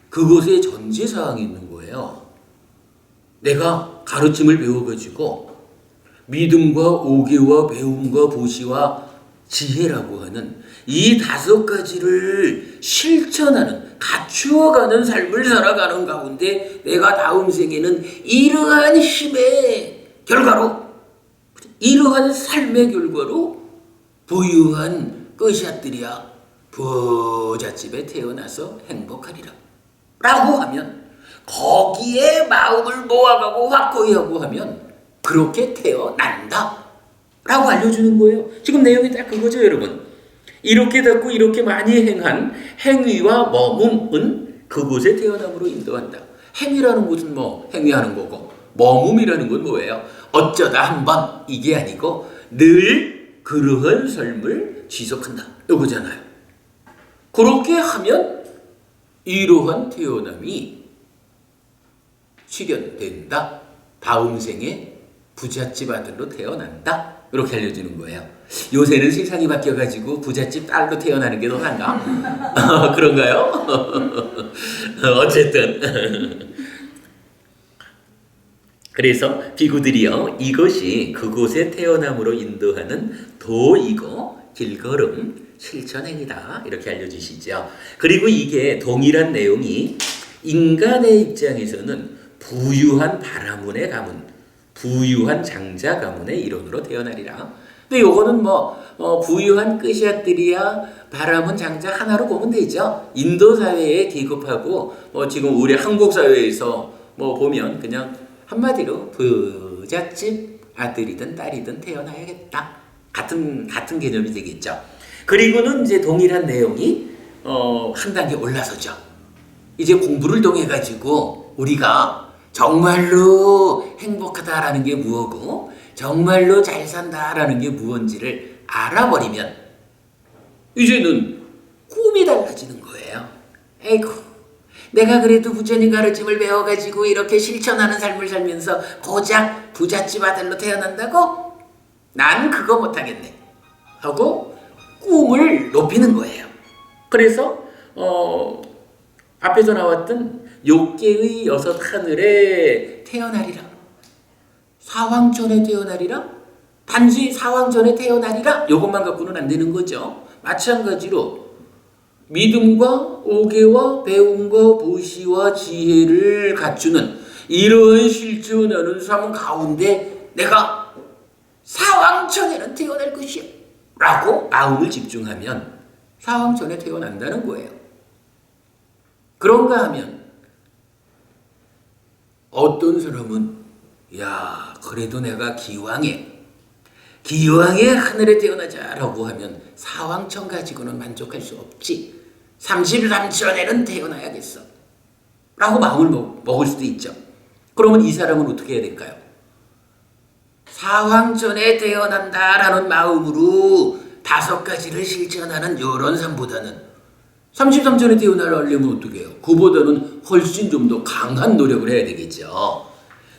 그것에 전제사항이 있는 거예요. 내가 가르침을 배워가지고 믿음과 오개와 배움과 보시와 지혜라고 하는 이 5가지를 실천하는, 갖추어가는 삶을 살아가는 가운데 내가 다음 생에는 이러한 힘의 결과로, 이러한 삶의 결과로 부유한 끄샤뜨리야 부잣집에 태어나서 행복하리라 라고 하면, 거기에 마음을 모아가고 확고히 하고 하면 그렇게 태어난다 라고 알려주는 거예요. 지금 내용이 딱 그거죠, 여러분. 이렇게 닫고 이렇게 많이 행한 행위와 머뭅은 그곳에 태어남으로 인도한다. 행위라는 것은 행위하는 거고, 머뭅이라는 건 뭐예요? 어쩌다 한번, 이게 아니고 늘 그러한 삶을 지속한다, 이거잖아요. 그렇게 하면 이러한 태어남이 실현된다. 다음 생에 부잣집 아들로 태어난다, 이렇게 알려주는 거예요. 요새는 세상이 바뀌어가지고 부잣집 딸로 태어나는 게 더 난가? 그런가요? 어쨌든 그래서 비구들이요, 이것이 그곳에 태어남으로 인도하는 도이고 길걸음 실천행위다, 이렇게 알려주시죠. 그리고 이게 동일한 내용이 인간의 입장에서는 부유한 바라문의 가문, 부유한 장자 가문의 일원으로 태어나리라. 근데 요거는 부유한 끄샤뜨리야 바라문 장자 하나로 보면 되죠. 인도 사회의 계급하고 지금 우리 한국 사회에서 보면 그냥 한마디로 부잣집 아들이든 딸이든 태어나야겠다, 같은 개념이 되겠죠. 그리고는 이제 동일한 내용이 한 단계 올라서죠. 이제 공부를 통해 가지고 우리가 정말로 행복하다라는 게 무엇고 정말로 잘 산다라는 게 무엇인지를 알아버리면 이제는 꿈이 달라지는 거예요. 에이구, 내가 그래도 부처님 가르침을 배워가지고 이렇게 실천하는 삶을 살면서 고작 부잣집 아들로 태어난다고? 난 그거 못하겠네 하고 꿈을 높이는 거예요. 그래서 앞에서 나왔던 욕계의 6 하늘에 태어나리라, 사왕천에 태어나리라, 단지 사왕천에 태어나리라, 이것만 갖고는 안 되는 거죠. 마찬가지로 믿음과 오개와 배움과 보시와 지혜를 갖추는 이러한 실천하는 삶 가운데 내가 사왕천에는 태어날 것이야 라고 마음을 집중하면 사왕천에 태어난다는 거예요. 그런가 하면 어떤 사람은 야, 그래도 내가 기왕에 하늘에 태어나자라고 하면 사왕천 가지고는 만족할 수 없지, 33천에는 태어나야겠어 라고 마음을 먹을 수도 있죠. 그러면 이 사람은 어떻게 해야 될까요? 사왕천에 태어난다라는 마음으로 5가지를 실천하는 이런 삶보다는 33천에 태어나려면 어떻게 해요? 그보다는 훨씬 좀 더 강한 노력을 해야 되겠죠.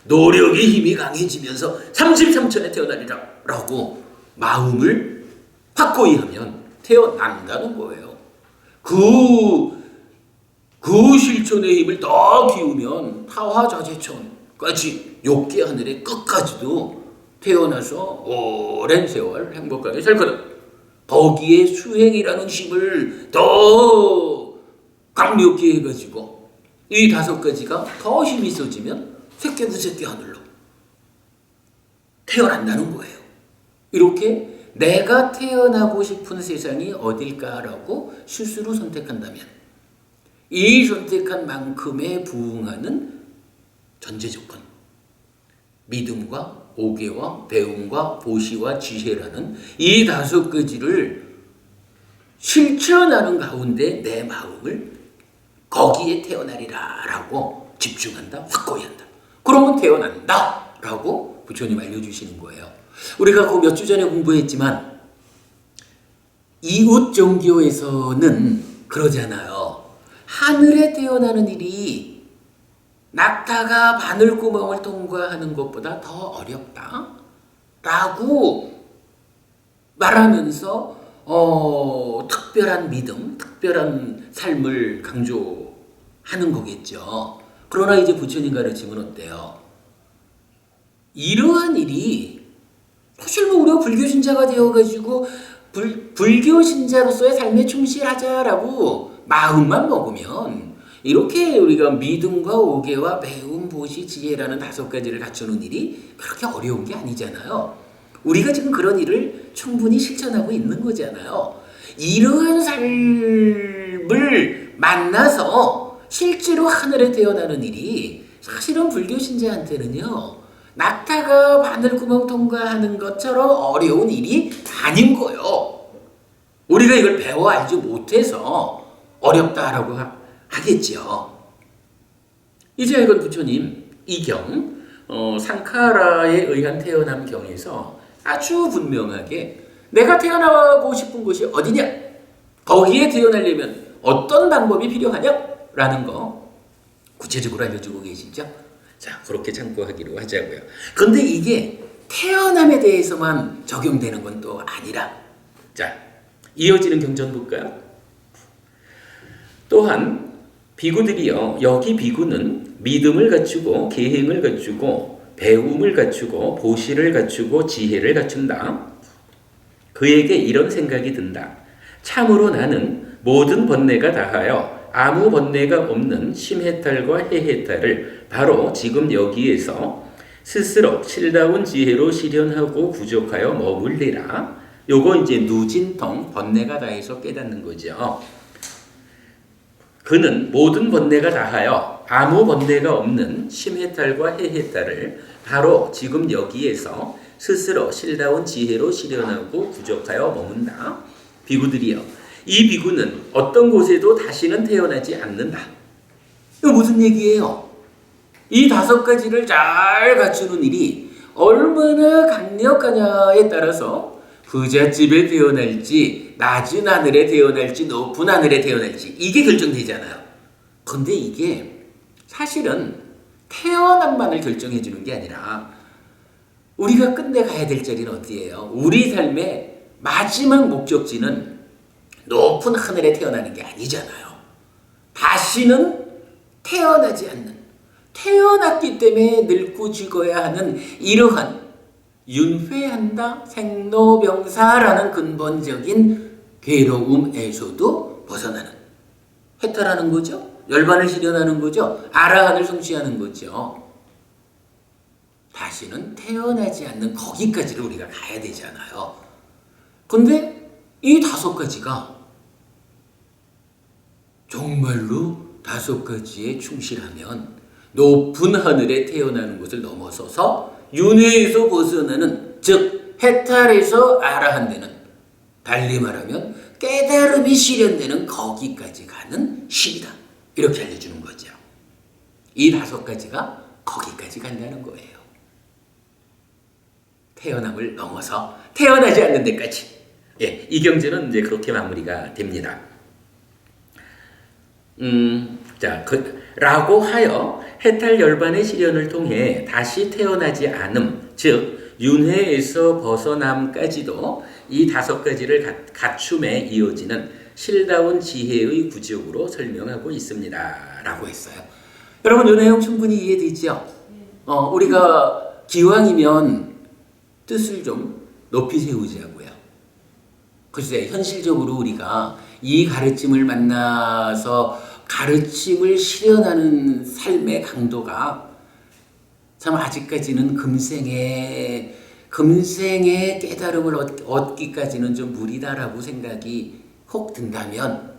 노력의 힘이 강해지면서 33천에 태어나리라 라고 마음을 확고히 하면 태어난다는 거예요. 그 실천의 힘을 더 키우면 타화자재천까지 욕계 하늘의 끝까지도 태어나서 오랜 세월 행복하게 살 거다. 거기에 수행이라는 힘을 더 강력히 해가지고 이 5가지가 더 힘이 있어지면 새끼부새끼 하늘로 태어난다는 거예요. 이렇게 내가 태어나고 싶은 세상이 어딜까라고 스스로 선택한다면 이 선택한 만큼에 부응하는 전제조건, 믿음과 오개와 배움과 보시와 지혜라는 이 5가지를 실천하는 가운데 내 마음을 거기에 태어나리라 라고 집중한다, 확고히 한다. 그러면 태어난다 라고 부처님 알려주시는 거예요. 우리가 그 몇 주 전에 공부했지만 이웃 종교에서는 그러잖아요. 하늘에 태어나는 일이 낙타가 바늘구멍을 통과하는 것보다 더 어렵다 라고 말하면서 특별한 믿음, 특별한 삶을 강조하는 거겠죠. 그러나 이제 부처님 가르침은 어때요? 이러한 일이 사실 뭐 우리가 불교 신자가 되어가지고 불교 신자로서의 삶에 충실하자라고 마음만 먹으면 이렇게 우리가 믿음과 오개와 배움, 보시, 지혜라는 5가지를 갖추는 일이 그렇게 어려운 게 아니잖아요. 우리가 지금 그런 일을 충분히 실천하고 있는 거잖아요. 이러한 삶을 만나서 실제로 하늘에 태어나는 일이 사실은 불교 신자한테는요. 낙타가 바늘구멍 통과하는 것처럼 어려운 일이 아닌 거예요. 우리가 이걸 배워 알지 못해서 어렵다라고 하겠죠. 이제 이건 부처님 이 경 상카라에 의한 태어남 경에서 아주 분명하게 내가 태어나고 싶은 곳이 어디냐? 거기에 태어나려면 어떤 방법이 필요하냐?라는 거 구체적으로 알려주고 계시죠? 자, 그렇게 참고하기로 하자고요. 그런데 이게 태어남에 대해서만 적용되는 건 또 아니라 자, 이어지는 경전 볼까요? 또한 비구들이여 여기 비구는 믿음을 갖추고 계행을 갖추고 배움을 갖추고 보시를 갖추고 지혜를 갖춘다. 그에게 이런 생각이 든다. 참으로 나는 모든 번뇌가 다하여 아무 번뇌가 없는 심해탈과 해해탈을 바로 지금 여기에서 스스로 실다운 지혜로 실현하고 구족하여 머물리라. 요거 이제 누진통 번뇌가 다해서 깨닫는 거죠. 그는 모든 번뇌가 다하여 아무 번뇌가 없는 심해탈과 해해탈을 바로 지금 여기에서 스스로 실다운 지혜로 실현하고 구족하여 머문다. 비구들이여 이 비구는 어떤 곳에도 다시는 태어나지 않는다. 이거 무슨 얘기예요? 이 5가지를 잘 갖추는 일이 얼마나 강력하냐에 따라서 부잣집에 태어날지 낮은 하늘에 태어날지 높은 하늘에 태어날지 이게 결정되잖아요. 근데 이게 사실은 태어남만을 결정해 주는 게 아니라 우리가 끝내 가야 될 자리는 어디예요? 우리 삶의 마지막 목적지는 높은 하늘에 태어나는 게 아니잖아요. 다시는 태어나지 않는, 태어났기 때문에 늙고 죽어야 하는 이러한 윤회한다 생로병사라는 근본적인 괴로움에서도 벗어나는, 해탈하는 거죠. 열반을 실현하는 거죠. 아라한을 성취하는 거죠. 다시는 태어나지 않는 거기까지를 우리가 가야 되잖아요. 근데 이 5가지가 정말로 5가지에 충실하면 높은 하늘에 태어나는 것을 넘어서서 윤회에서 벗어나는, 즉 해탈에서 아라한되는, 달리 말하면 깨달음이 실현되는 거기까지 가는 신이다. 이렇게 알려주는 거죠. 이 5가지가 거기까지 간다는 거예요. 태어남을 넘어서 태어나지 않는 데까지. 예, 이 경제는 이제 그렇게 마무리가 됩니다. 라고 하여 해탈 열반의 실현을 통해 다시 태어나지 않음, 즉 윤회에서 벗어남까지도 이 5가지를 갖춤에 이어지는 실다운 지혜의 구족으로 설명하고 있습니다. 라고 했어요. 여러분, 이 내용 충분히 이해되죠? 우리가 기왕이면 뜻을 좀 높이 세우자고요. 글쎄, 현실적으로 우리가 이 가르침을 만나서 가르침을 실현하는 삶의 강도가 참 아직까지는 금생의 깨달음을 얻기까지는 좀 무리다라고 생각이 혹 든다면,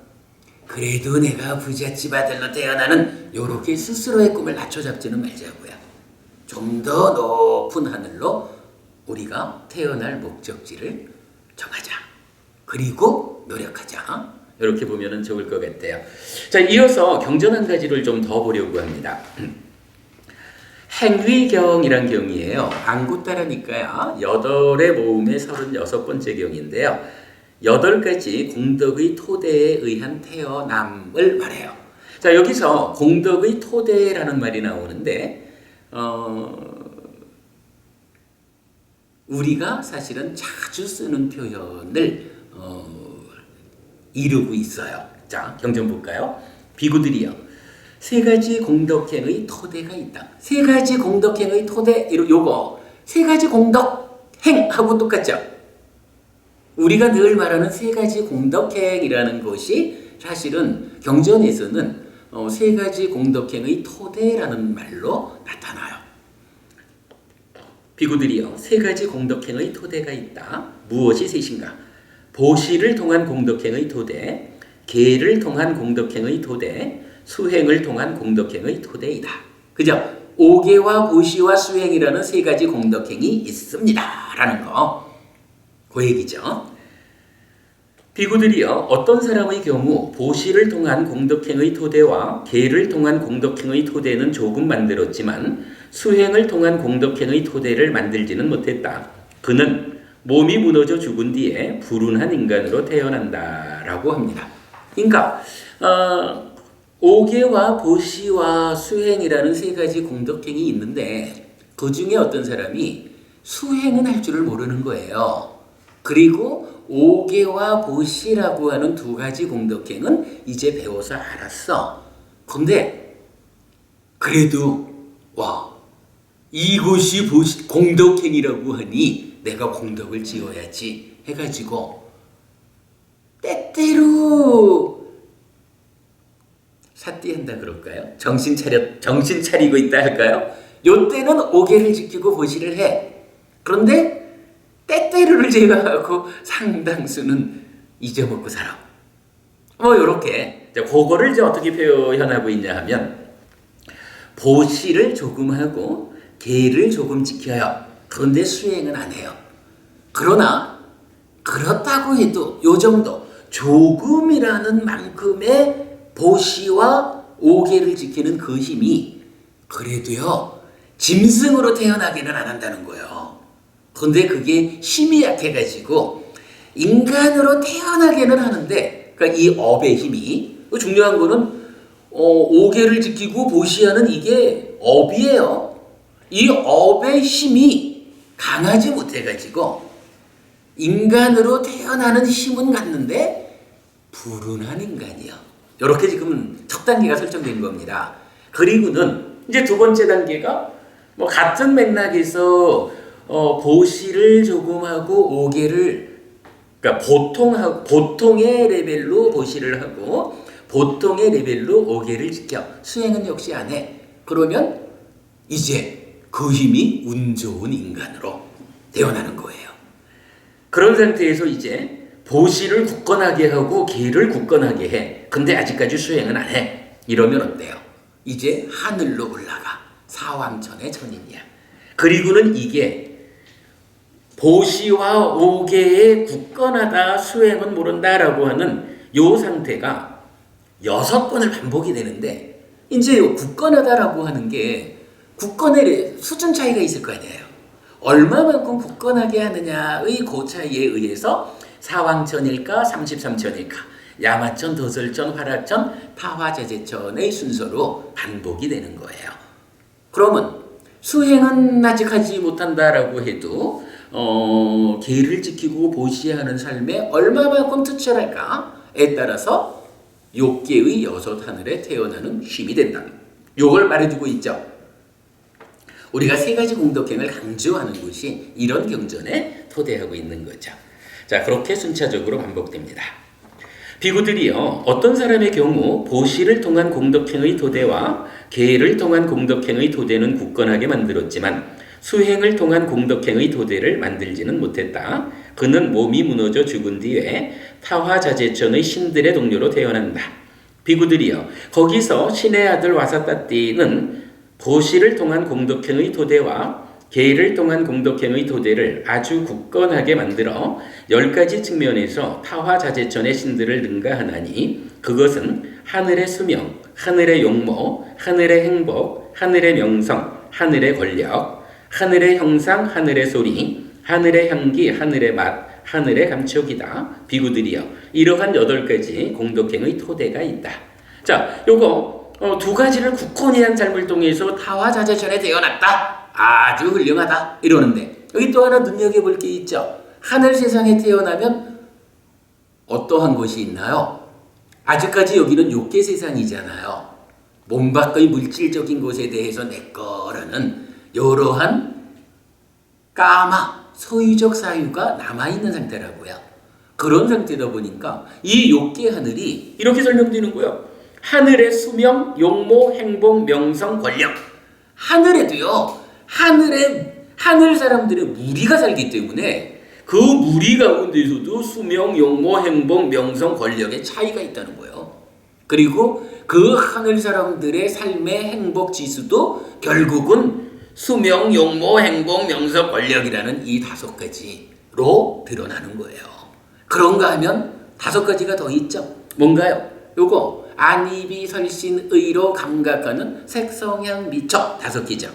그래도 내가 부잣집 아들로 태어나는 요렇게 스스로의 꿈을 낮춰잡지는 말자고요. 좀 더 높은 하늘로 우리가 태어날 목적지를 정하자. 그리고 노력하자. 이렇게 보면 좋을 것 같아요. 자, 이어서 경전 한 가지를 좀 더 보려고 합니다. 행위경이란 경이에요. 안구따라니까요. 8의 모음의 36번째 경인데요. 8가지 공덕의 토대에 의한 태어남을 말해요. 자, 여기서 공덕의 토대라는 말이 나오는데, 우리가 사실은 자주 쓰는 표현을 이루고 있어요. 자, 경전 볼까요? 비구들이여, 3가지 공덕행의 토대가 있다. 3가지 공덕행의 토대, 요거 3가지 공덕행하고 똑같죠? 우리가 늘 말하는 3가지 공덕행이라는 것이 사실은 경전에서는 3가지 공덕행의 토대라는 말로 나타나요. 비구들이여, 3가지 공덕행의 토대가 있다. 무엇이 셋인가? 보시를 통한 공덕행의 토대, 계를 통한 공덕행의 토대, 수행을 통한 공덕행의 토대이다. 그죠? 오계와 보시와 수행이라는 3가지 공덕행이 있습니다. 라는 거. 그 얘기죠. 비구들이여, 어떤 사람의 경우 보시를 통한 공덕행의 토대와 계를 통한 공덕행의 토대는 조금 만들었지만 수행을 통한 공덕행의 토대를 만들지는 못했다. 그는 몸이 무너져 죽은 뒤에 불운한 인간으로 태어난다라고 합니다. 그러니까 오계와 보시와 수행이라는 3가지 공덕행이 있는데 그 중에 어떤 사람이 수행은 할 줄을 모르는 거예요. 그리고 오계와 보시라고 하는 2가지 공덕행은 이제 배워서 알았어. 근데 그래도 이것이 공덕행이라고 하니 내가 공덕을 지어야지 해가지고 때때로 사띠한다 그럴까요? 정신 차리고 있다 할까요? 요때는 오계를 지키고 보시를 해. 그런데 때때로를 제외하고 상당수는 잊어먹고 살아. 요렇게. 그거를 이제 어떻게 표현하고 있냐 하면, 보시를 조금 하고 계를 조금 지켜요. 그런데 수행은 안 해요. 그러나 그렇다고 해도 요 정도 조금이라는 만큼의 보시와 오계를 지키는 그 힘이 그래도요 짐승으로 태어나기는 안 한다는 거예요. 그런데 그게 힘이 약해가지고 인간으로 태어나기는 하는데, 그러니까 이 업의 힘이, 중요한 거는 오계를 지키고 보시하는 이게 업이에요. 이 업의 힘이 강하지 못해가지고 인간으로 태어나는 힘은 갖는데 불운한 인간이요. 이렇게 지금 첫 단계가 설정된 겁니다. 그리고는 이제 2번째 단계가 같은 맥락에서 보시를 조금 하고 오계를, 그러니까 보통의 레벨로 보시를 하고 보통의 레벨로 오계를 지켜. 수행은 역시 안 해. 그러면 이제 그 힘이 운 좋은 인간으로 태어나는 거예요. 그런 상태에서 이제 보시를 굳건하게 하고 계를 굳건하게 해. 근데 아직까지 수행은 안 해. 이러면 어때요? 이제 하늘로 올라가. 사왕천의 천인이야. 그리고는 이게 보시와 오계에 굳건하다, 수행은 모른다라고 하는 요 상태가 6번을 반복이 되는데, 이제 굳건하다라고 하는 게 굳건의 수준 차이가 있을 거 아니에요. 얼마만큼 굳건하게 하느냐의 그 차이에 의해서 사왕천일까 33천일까 야마천, 도설천, 화라천, 타화제제천의 순서로 반복이 되는 거예요. 그러면 수행은 아직 하지 못한다라고 해도 계를 지키고 보시하는 삶에 얼마만큼 투철할까에 따라서 욕계의 여섯 하늘에 태어나는 힘이 된다. 요걸 말해주고 있죠. 우리가 세 가지 공덕행을 강조하는 것이 이런 경전에 토대하고 있는 거죠. 자, 그렇게 순차적으로 반복됩니다. 비구들이요, 어떤 사람의 경우 보시를 통한 공덕행의 토대와 계를 통한 공덕행의 토대는 굳건하게 만들었지만 수행을 통한 공덕행의 토대를 만들지는 못했다. 그는 몸이 무너져 죽은 뒤에 타화자재천의 신들의 동료로 태어난다. 비구들이여, 거기서 신의 아들 와사따띠는 보시를 통한 공덕행의 토대와 계를 통한 공덕행의 토대를 아주 굳건하게 만들어 10가지 측면에서 타화자재천의 신들을 능가하나니 그것은 하늘의 수명, 하늘의 용모, 하늘의 행복, 하늘의 명성, 하늘의 권력, 하늘의 형상, 하늘의 소리, 하늘의 향기, 하늘의 맛, 하늘의 감촉이다. 비구들이여, 이러한 8가지 공덕행의 토대가 있다. 자, 요거 두 가지를 굳건히 한 삶을 통해서 타화자재천에 태어났다. 아주 훌륭하다. 이러는데 여기 또 하나 눈여겨볼 게 있죠. 하늘 세상에 태어나면 어떠한 것이 있나요? 아직까지 여기는 욕계 세상이잖아요. 몸 밖의 물질적인 것에 대해서 내 거라는 여러한 까마, 소유적 사유가 남아있는 상태라고요. 그런 상태다 보니까 이 욕계 하늘이 이렇게 설명되는 거예요. 하늘의 수명, 용모, 행복, 명성, 권력. 하늘에도요, 하늘 사람들의 무리가 살기 때문에 그 무리 가운데서도 수명, 용모, 행복, 명성, 권력의 차이가 있다는 거예요. 그리고 그 하늘 사람들의 삶의 행복 지수도 결국은 수명, 용모, 행복, 명성, 권력이라는 이 5가지로 드러나는 거예요. 그런가 하면 5가지가 더 있죠. 뭔가요? 요거 안입이 설신 의로 감각하는 색성향 미처 5개죠.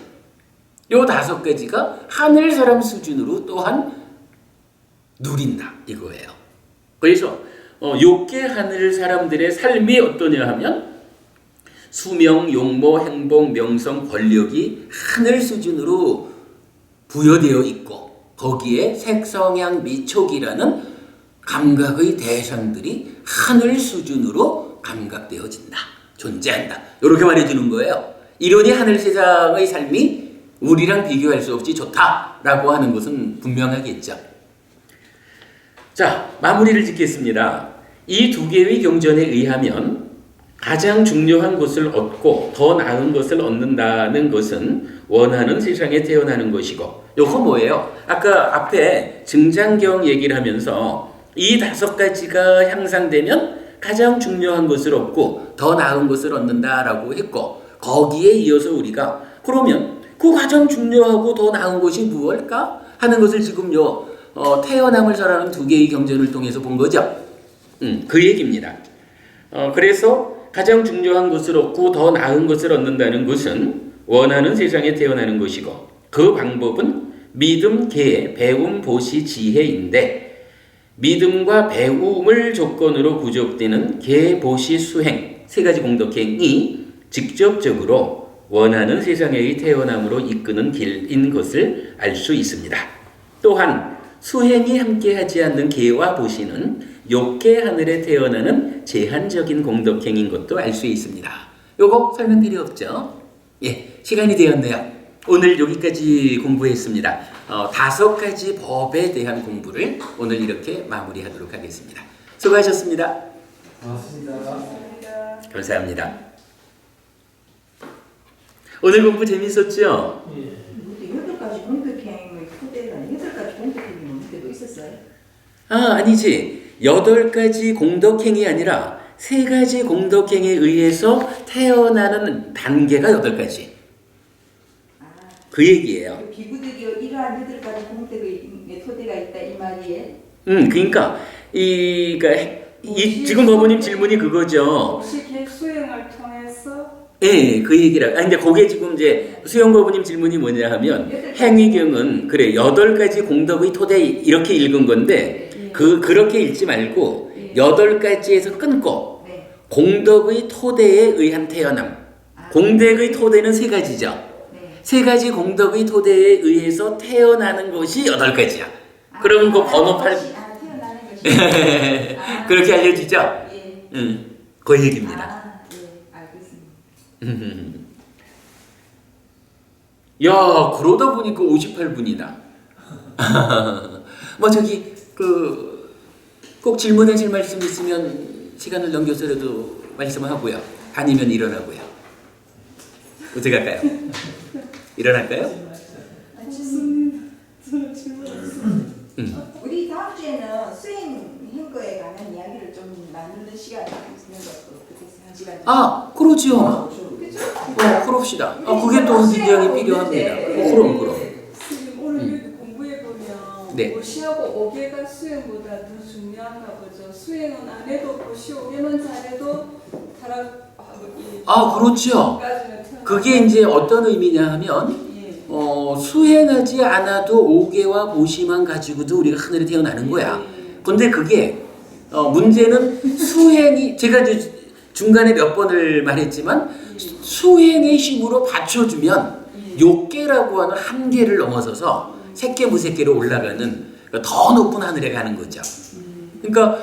요 5가지가 하늘 사람 수준으로 또한 누린다 이거예요. 그래서 욕계 하늘 사람들의 삶이 어떠냐 하면 수명, 용모, 행복, 명성, 권력이 하늘 수준으로 부여되어 있고 거기에 색성향 미촉이라는 감각의 대상들이 하늘 수준으로 감각되어진다. 존재한다. 이렇게 말해주는 거예요. 이러니 하늘 세상의 삶이 우리랑 비교할 수 없이 좋다라고 하는 것은 분명하겠죠. 자, 마무리를 짓겠습니다. 이 2개의 경전에 의하면 가장 중요한 것을 얻고 더 나은 것을 얻는다는 것은 원하는 세상에 태어나는 것이고, 요거 뭐예요? 아까 앞에 증장경 얘기를 하면서 이 5가지가 향상되면 가장 중요한 것을 얻고 더 나은 것을 얻는다라고 했고, 거기에 이어서 우리가 그러면 그 가장 중요하고 더 나은 것이 무엇일까 하는 것을 지금 태어남을 설하는 2개의 경전을 통해서 본 거죠. 그 얘기입니다. 그래서 가장 중요한 것을 얻고 더 나은 것을 얻는다는 것은 원하는 세상에 태어나는 것이고, 그 방법은 믿음, 계, 배움, 보시, 지혜인데 믿음과 배움을 조건으로 구족되는 계, 보시, 수행 3가지 공덕행이 직접적으로 원하는 세상의 태어남으로 이끄는 길인 것을 알 수 있습니다. 또한 수행이 함께하지 않는 계와 보시는 욕계 하늘에 태어나는 제한적인 공덕행인 것도 알 수 있습니다. 요거 설명 필요 없죠? 예, 시간이 되었네요. 오늘 여기까지 공부했습니다. 5가지 법에 대한 공부를 오늘 이렇게 마무리하도록 하겠습니다. 수고하셨습니다. 고맙습니다. 감사합니다. 오늘 공부 재밌었죠? 예. 8가지 공덕행의 토대가 8가지 공덕행이 뭔데도 있었어요? 아니지. 8가지 공덕행이 아니라 3가지 공덕행에 의해서 태어나는 단계가 8가지. 그 얘기예요. 그 비구들이 이러한 8가지 공덕의 토대가 있다 이 말이에요? 그러니까 지금 어머님 질문이 그거죠. 복식의 수행을 통해서 예, 그 얘기라. 근데 그게 지금 이제 수영거부님 질문이 뭐냐 하면 행위경은 그래 8가지 공덕의 토대 이렇게 읽은 건데 그렇게 읽지 말고 8가지에서 끊고 공덕의 토대에 의한 태어남. 공덕의 토대는 3가지죠. 세 가지 공덕의 토대에 의해서 태어나는 것이 8가지야. 그러면 그 번호 8 태어나는 것이. 그렇게 알려지죠? 예. 그 얘기입니다. 예, 알겠습니다. 야, 그러다 보니까 58분이다. 뭐 저기 꼭 질문하실 말씀 있으면 시간을 넘겨서라도 말씀하고요. 아니면 일어나고요. 어떻게 할까요? 일어날까요? 우리 다음 주에는 수행 거에 관한 이야기를 좀 나누는 시간이 있는 것도 어떻겠어요? 한 시간. 아, 그러죠. 그죠? 그럽시다. 그게 또 굉장히 필요합니다. 그럼. 선생님 오늘 여기 공부해 보면 네. 보시하고 5개가 수행보다 더 중요한가 보죠. 수행은 안 해도 보시 5개만 잘해도 그렇죠. 그게 이제 어떤 의미냐 하면 수행하지 않아도 5개와 보시만 가지고도 우리가 하늘에 태어나는 거야. 근데 그게 문제는 수행이 제가 이제 중간에 몇 번을 말했지만 수행의 힘으로 받쳐주면 6개라고 하는 한계를 넘어서서 새끼 무새끼로 올라가는 더 높은 하늘에 가는 거죠. 그러니까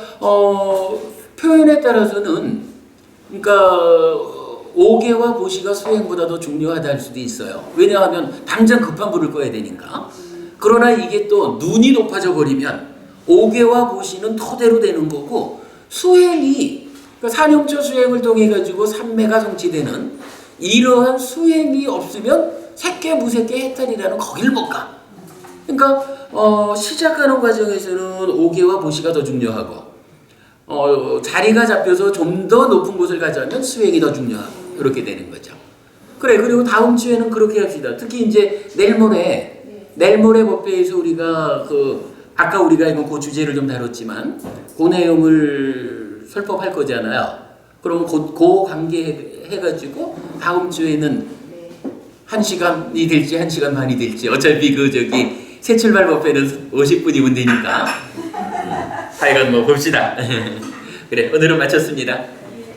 표현에 따라서는 그러니까 5개와 보시가 수행보다 더 중요하다 할 수도 있어요. 왜냐하면 당장 급한 불을 꺼야 되니까. 그러나 이게 또 눈이 높아져 버리면 5개와 보시는 토대로 되는 거고 수행이 그러니까 산용초 수행을 통해 가지고 삼매가 성취되는 이러한 수행이 없으면 새끼 무새끼 해탈이라는 거길 못 가. 그러니까 시작하는 과정에서는 5개와 보시가 더 중요하고 자리가 잡혀서 좀 더 높은 곳을 가자면 수행이 더 중요하고 이렇게 되는 거죠. 그리고 다음 주에는 그렇게 합시다. 특히 이제 내일 모레 법회에서 우리가 아까 우리가 이건 그 주제를 좀 다뤘지만 그 내용을 설법할 거잖아요. 그럼 그 관계 해가지고 다음 주에는 1시간이 될지 1시간 반이 될지 어차피 새 출발 법회는 50분이면 되니까 하여간 뭐 봅시다. 그래, 오늘은 마쳤습니다.